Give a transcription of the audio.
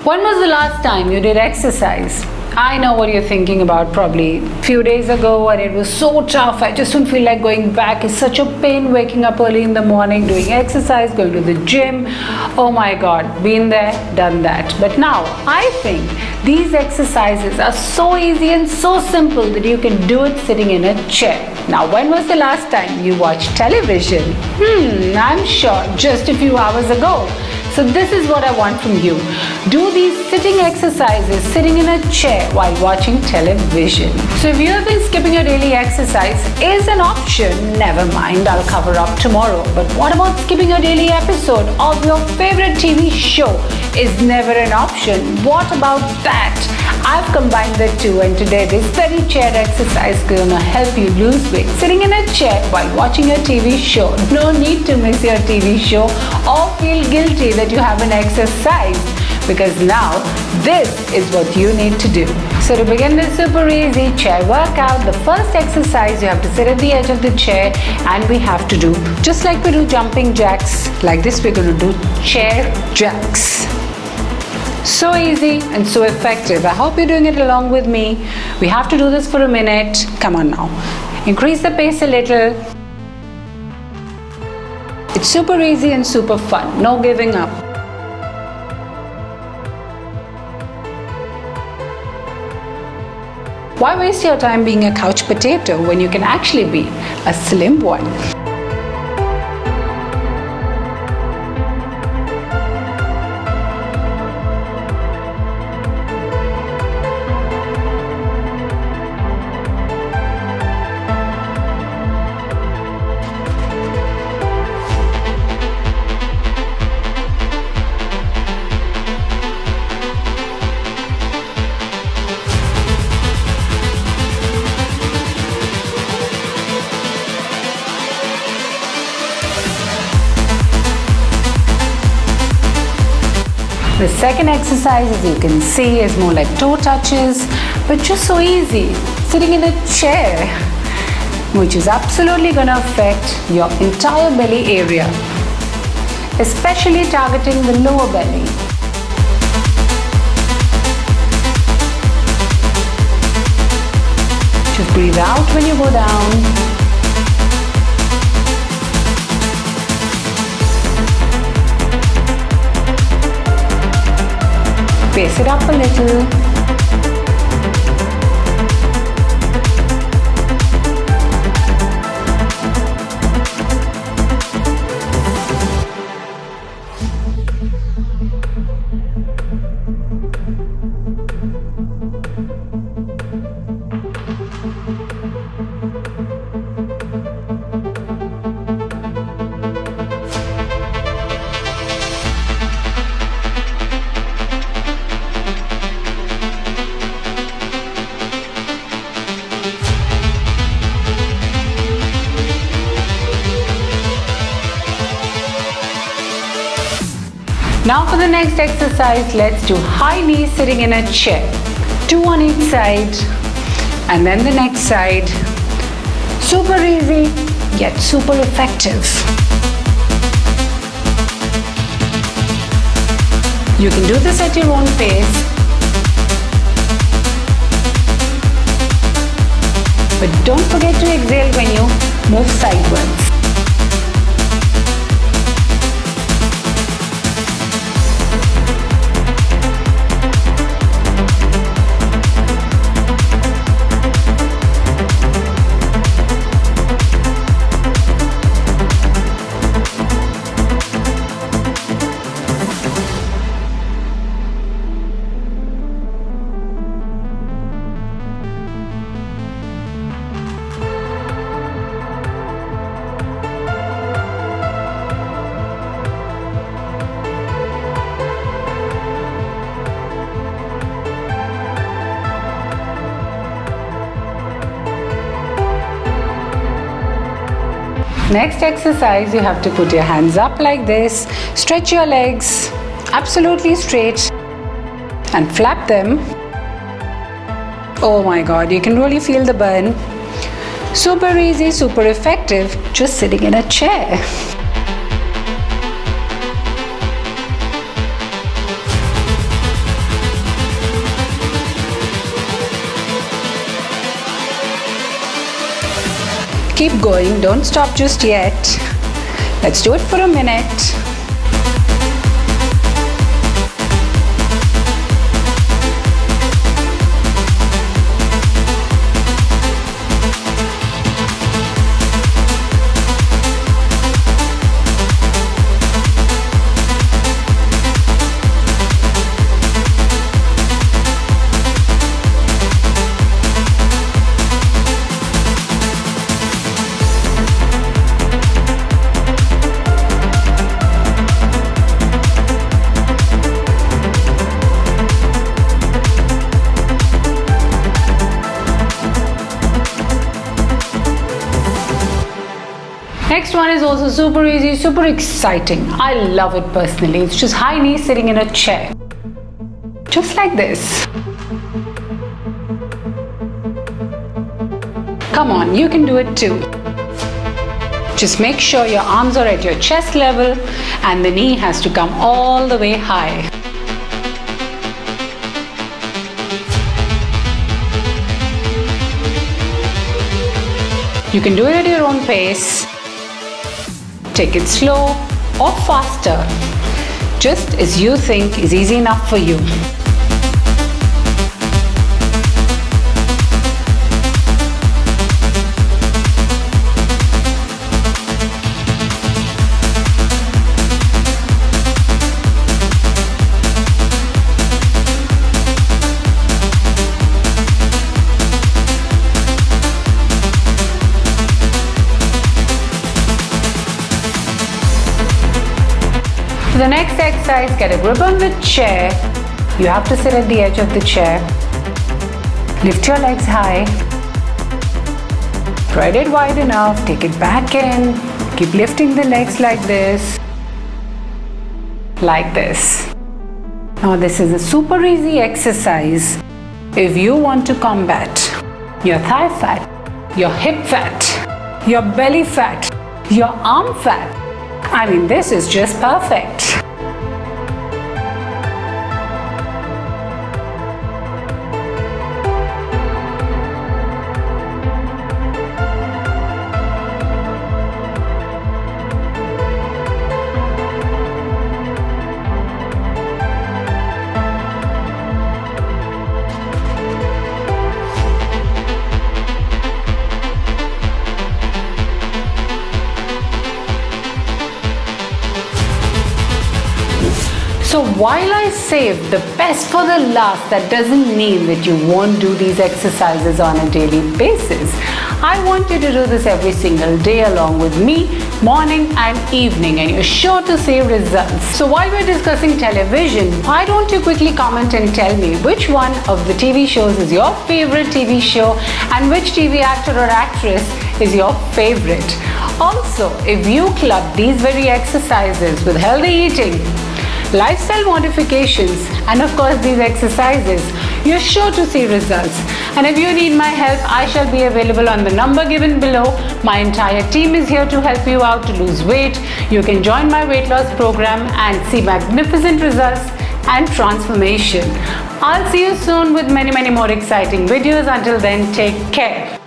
When was the last time you did exercise? I know what you're thinking about probably. A few days ago and it was so tough. I just don't feel like going back. It's such a pain waking up early in the morning, doing exercise, going to the gym. Oh my God, been there, done that. But now I think these exercises are so easy and so simple that you can do it sitting in a chair. Now, when was the last time you watched television? I'm sure just a few hours ago. So this is what I want from you. Do these sitting exercises sitting in a chair while watching television. So if you have been skipping your daily exercise is an option, never mind, I'll cover up tomorrow. But what about skipping a daily episode of your favorite TV show is never an option? What about that? I've combined the two, and today this very chair exercise is going to help you lose weight sitting in a chair while watching a TV show. No need to miss your TV show or feel guilty that you haven't exercised, because now this is what you need to do. So to begin this super easy chair workout, the first exercise you have to sit at the edge of the chair, and we have to do just like we do jumping jacks. Like this, we're going to do chair jacks. So easy and so effective. I hope you're doing it along with me. We have to do this for a minute. Come on now. Increase the pace a little. It's super easy and super fun. No giving up. Why waste your time being a couch potato when you can actually be a slim one? The second exercise, as you can see, is more like toe touches, but just so easy, sitting in a chair, which is absolutely going to affect your entire belly area, especially targeting the lower belly. Just breathe out when you go down. Pace it up a little. Now for the next exercise, let's do high knees sitting in a chair. 2 on each side and then the next side. Super easy yet super effective. You can do this at your own pace. But don't forget to exhale when you move sideways. Next exercise, you have to put your hands up like this, stretch your legs absolutely straight and flap them. Oh my God, you can really feel the burn. Super easy, super effective, just sitting in a chair. Keep going, don't stop just yet. Let's do it for a minute. Next one is also super easy, super exciting. I love it personally. It's just high knees sitting in a chair. Just like this. Come on, you can do it too. Just make sure your arms are at your chest level and the knee has to come all the way high. You can do it at your own pace. Take it slow or faster, just as you think is easy enough for you. For the next exercise, get a grip on the chair. You have to sit at the edge of the chair. Lift your legs high. Spread it wide enough. Take it back in. Keep lifting the legs like this. Like this. Now this is a super easy exercise if you want to combat your thigh fat, your hip fat, your belly fat, your arm fat. I mean, this is just perfect. So while I save the best for the last, that doesn't mean that you won't do these exercises on a daily basis. I want you to do this every single day along with me, morning and evening, and you're sure to see results. So while we're discussing television, why don't you quickly comment and tell me which one of the TV shows is your favorite TV show and which TV actor or actress is your favorite. Also, if you club these very exercises with healthy eating, lifestyle modifications, and of course these exercises, you're sure to see results. And if you need my help, I shall be available on the number given below. My entire team is here to help you out to lose weight. You can join my weight loss program and see magnificent results and transformation. I'll see you soon with many more exciting videos. Until then, take care.